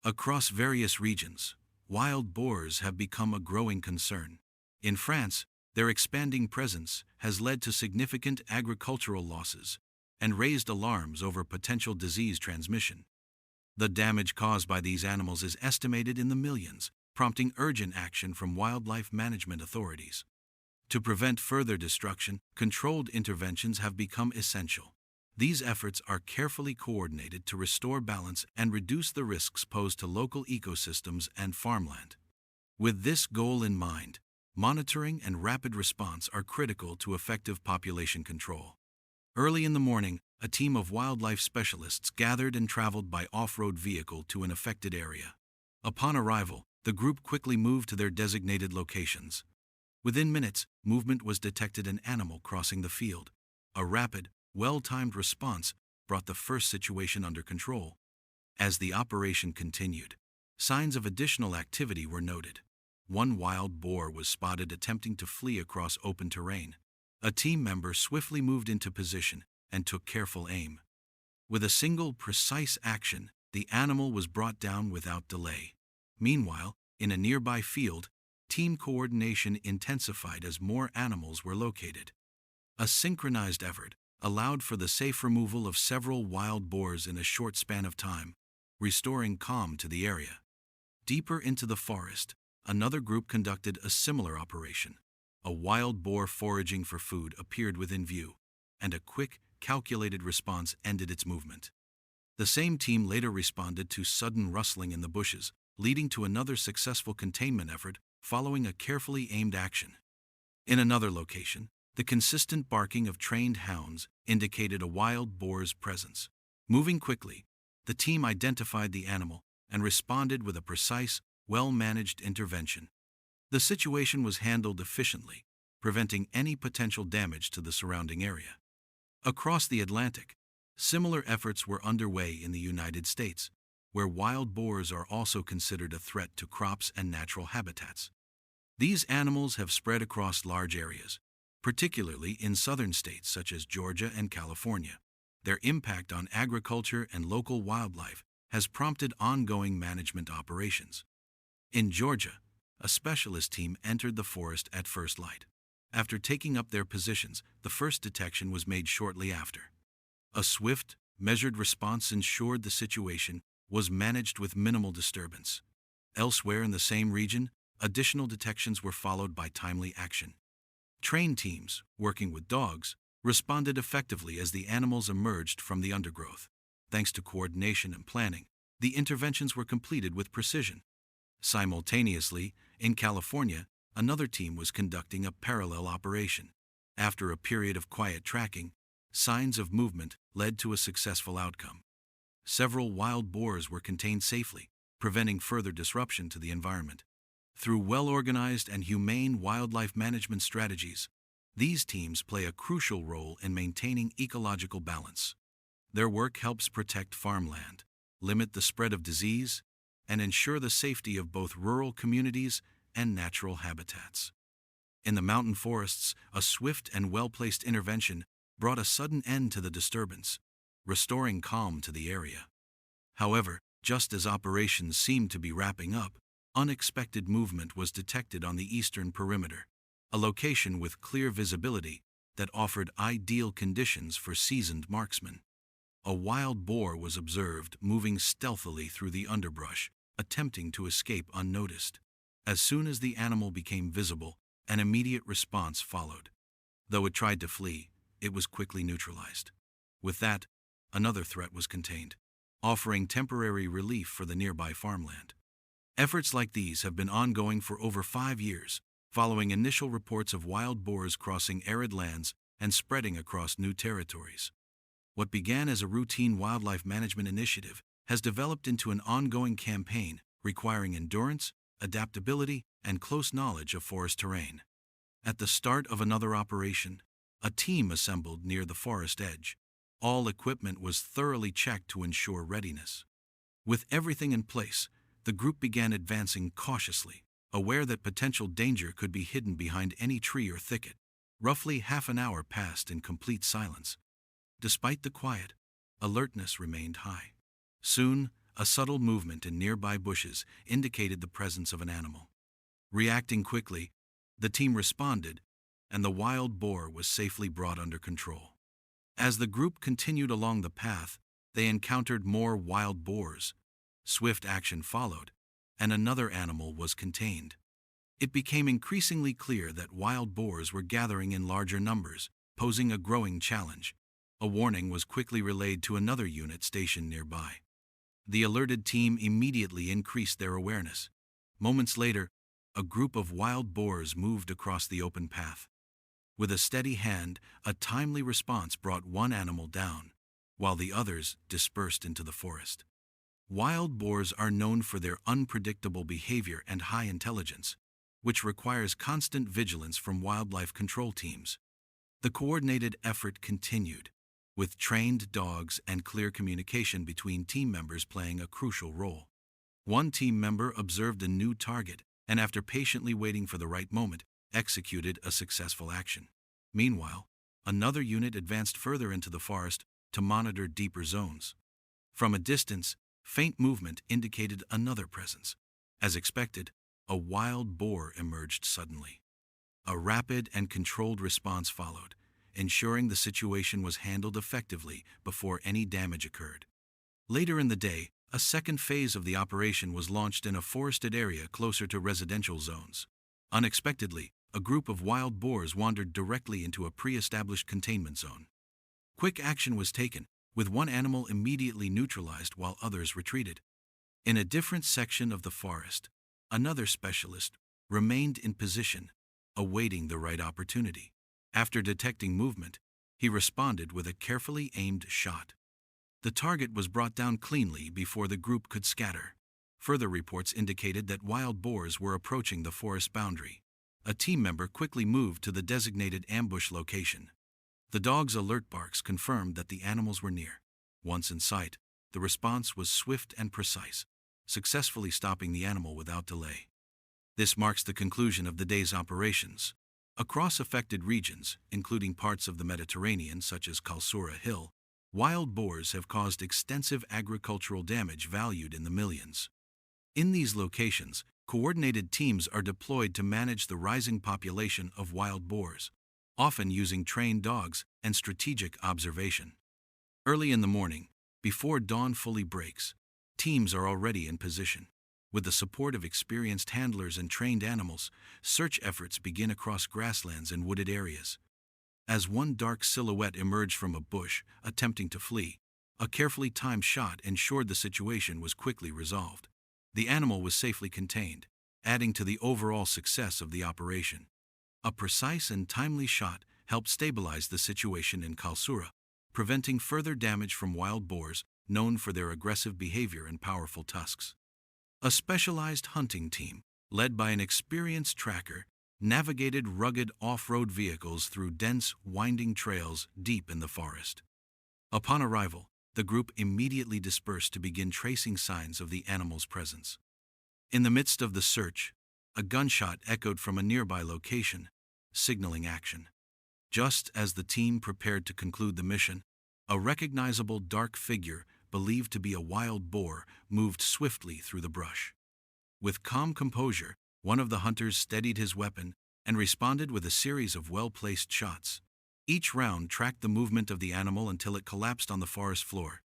Across various regions, wild boars have become a growing concern. In France, their expanding presence has led to significant agricultural losses and raised alarms over potential disease transmission. The damage caused by these animals is estimated in the millions, prompting urgent action from wildlife management authorities. To prevent further destruction, controlled interventions have become essential. These efforts are carefully coordinated to restore balance and reduce the risks posed to local ecosystems and farmland. With this goal in mind, monitoring and rapid response are critical to effective population control. Early in the morning, a team of wildlife specialists gathered and traveled by off-road vehicle to an affected area. Upon arrival, the group quickly moved to their designated locations. Within minutes, movement was detected, an animal crossing the field. A rapid, well-timed response brought the first situation under control. As the operation continued, signs of additional activity were noted. One wild boar was spotted attempting to flee across open terrain. A team member swiftly moved into position and took careful aim. With a single precise action, the animal was brought down without delay. Meanwhile, in a nearby field, team coordination intensified as more animals were located. A synchronized effort allowed for the safe removal of several wild boars in a short span of time, restoring calm to the area. Deeper into the forest, another group conducted a similar operation. A wild boar foraging for food appeared within view, and a quick, calculated response ended its movement. The same team later responded to sudden rustling in the bushes, leading to another successful containment effort following a carefully aimed action. In another location, the consistent barking of trained hounds indicated a wild boar's presence. Moving quickly, the team identified the animal and responded with a precise, well-managed intervention. The situation was handled efficiently, preventing any potential damage to the surrounding area. Across the Atlantic, similar efforts were underway in the United States, where wild boars are also considered a threat to crops and natural habitats. These animals have spread across large areas, particularly in southern states such as Georgia and California. Their impact on agriculture and local wildlife has prompted ongoing management operations. In Georgia, a specialist team entered the forest at first light. After taking up their positions, the first detection was made shortly after. A swift, measured response ensured the situation was managed with minimal disturbance. Elsewhere in the same region, additional detections were followed by timely action. Trained teams, working with dogs, responded effectively as the animals emerged from the undergrowth. Thanks to coordination and planning, the interventions were completed with precision. Simultaneously, in California, another team was conducting a parallel operation. After a period of quiet tracking, signs of movement led to a successful outcome. Several wild boars were contained safely, preventing further disruption to the environment. Through well-organized and humane wildlife management strategies, these teams play a crucial role in maintaining ecological balance. Their work helps protect farmland, limit the spread of disease, and ensure the safety of both rural communities and natural habitats. In the mountain forests, a swift and well-placed intervention brought a sudden end to the disturbance, restoring calm to the area. However, just as operations seemed to be wrapping up, unexpected movement was detected on the eastern perimeter, a location with clear visibility that offered ideal conditions for seasoned marksmen. A wild boar was observed moving stealthily through the underbrush, attempting to escape unnoticed. As soon as the animal became visible, an immediate response followed. Though it tried to flee, it was quickly neutralized. With that, another threat was contained, offering temporary relief for the nearby farmland. Efforts like these have been ongoing for over 5 years, following initial reports of wild boars crossing arid lands and spreading across new territories. What began as a routine wildlife management initiative has developed into an ongoing campaign requiring endurance, adaptability, and close knowledge of forest terrain. At the start of another operation, a team assembled near the forest edge. All equipment was thoroughly checked to ensure readiness. With everything in place, the group began advancing cautiously, aware that potential danger could be hidden behind any tree or thicket. Roughly half an hour passed in complete silence. Despite the quiet, alertness remained high. Soon, a subtle movement in nearby bushes indicated the presence of an animal. Reacting quickly, the team responded, and the wild boar was safely brought under control. As the group continued along the path, they encountered more wild boars. Swift action followed, and another animal was contained. It became increasingly clear that wild boars were gathering in larger numbers, posing a growing challenge. A warning was quickly relayed to another unit stationed nearby. The alerted team immediately increased their awareness. Moments later, a group of wild boars moved across the open path. With a steady hand, a timely response brought one animal down, while the others dispersed into the forest. Wild boars are known for their unpredictable behavior and high intelligence, which requires constant vigilance from wildlife control teams. The coordinated effort continued, with trained dogs and clear communication between team members playing a crucial role. One team member observed a new target, and after patiently waiting for the right moment, executed a successful action. Meanwhile, another unit advanced further into the forest to monitor deeper zones. From a distance, faint movement indicated another presence. As expected, a wild boar emerged suddenly. A rapid and controlled response followed, ensuring the situation was handled effectively before any damage occurred. Later in the day, a second phase of the operation was launched in a forested area closer to residential zones. Unexpectedly, a group of wild boars wandered directly into a pre-established containment zone. Quick action was taken, with one animal immediately neutralized while others retreated. In a different section of the forest, another specialist remained in position, awaiting the right opportunity. After detecting movement, he responded with a carefully aimed shot. The target was brought down cleanly before the group could scatter. Further reports indicated that wild boars were approaching the forest boundary. A team member quickly moved to the designated ambush location. The dog's alert barks confirmed that the animals were near. Once in sight, the response was swift and precise, successfully stopping the animal without delay. This marks the conclusion of the day's operations. Across affected regions, including parts of the Mediterranean such as Kalsura Hill, wild boars have caused extensive agricultural damage valued in the millions. In these locations, coordinated teams are deployed to manage the rising population of wild boars, often using trained dogs and strategic observation. Early in the morning, before dawn fully breaks, teams are already in position. With the support of experienced handlers and trained animals, search efforts begin across grasslands and wooded areas. As one dark silhouette emerged from a bush, attempting to flee, a carefully timed shot ensured the situation was quickly resolved. The animal was safely contained, adding to the overall success of the operation. A precise and timely shot helped stabilize the situation in Kalsura, preventing further damage from wild boars known for their aggressive behavior and powerful tusks. A specialized hunting team, led by an experienced tracker, navigated rugged off-road vehicles through dense, winding trails deep in the forest. Upon arrival, the group immediately dispersed to begin tracing signs of the animal's presence. In the midst of the search, a gunshot echoed from a nearby location, signaling action. Just as the team prepared to conclude the mission, a recognizable dark figure, believed to be a wild boar, moved swiftly through the brush. With calm composure, one of the hunters steadied his weapon and responded with a series of well-placed shots. Each round tracked the movement of the animal until it collapsed on the forest floor.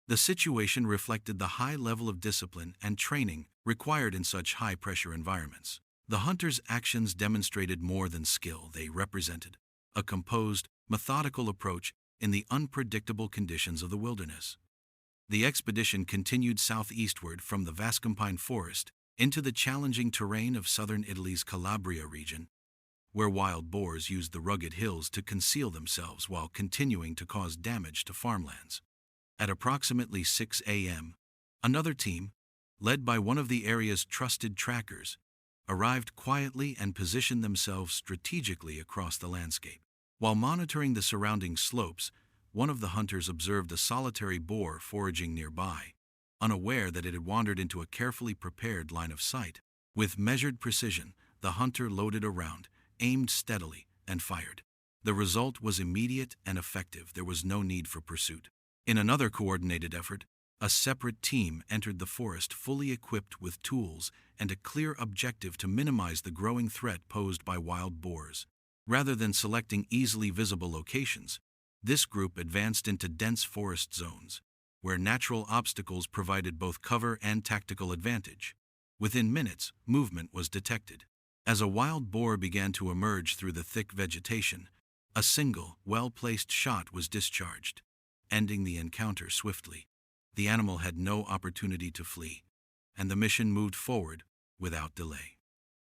The situation reflected the high level of discipline and training required in such high-pressure environments. The hunters' actions demonstrated more than skill; they represented a composed, methodical approach in the unpredictable conditions of the wilderness. The expedition continued southeastward from the Vascompine forest into the challenging terrain of southern Italy's Calabria region, where wild boars used the rugged hills to conceal themselves while continuing to cause damage to farmlands. At approximately 6 a.m., another team, led by one of the area's trusted trackers, arrived quietly and positioned themselves strategically across the landscape. While monitoring the surrounding slopes, one of the hunters observed a solitary boar foraging nearby, unaware that it had wandered into a carefully prepared line of sight. With measured precision, the hunter loaded a round, aimed steadily, and fired. The result was immediate and effective. There was no need for pursuit. In another coordinated effort, A separate team entered the forest fully equipped with tools and a clear objective to minimize the growing threat posed by wild boars. Rather than selecting easily visible locations, this group advanced into dense forest zones, where natural obstacles provided both cover and tactical advantage. Within minutes, movement was detected. As a wild boar began to emerge through the thick vegetation, a single, well-placed shot was discharged, ending the encounter swiftly. The animal had no opportunity to flee, and the mission moved forward without delay.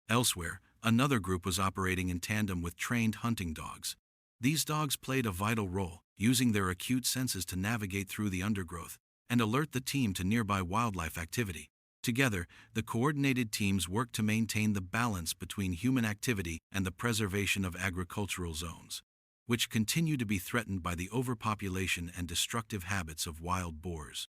Elsewhere, another group was operating in tandem with trained hunting dogs. These dogs played a vital role, using their acute senses to navigate through the undergrowth and alert the team to nearby wildlife activity. Together, the coordinated teams worked to maintain the balance between human activity and the preservation of agricultural zones, which continue to be threatened by the overpopulation and destructive habits of wild boars.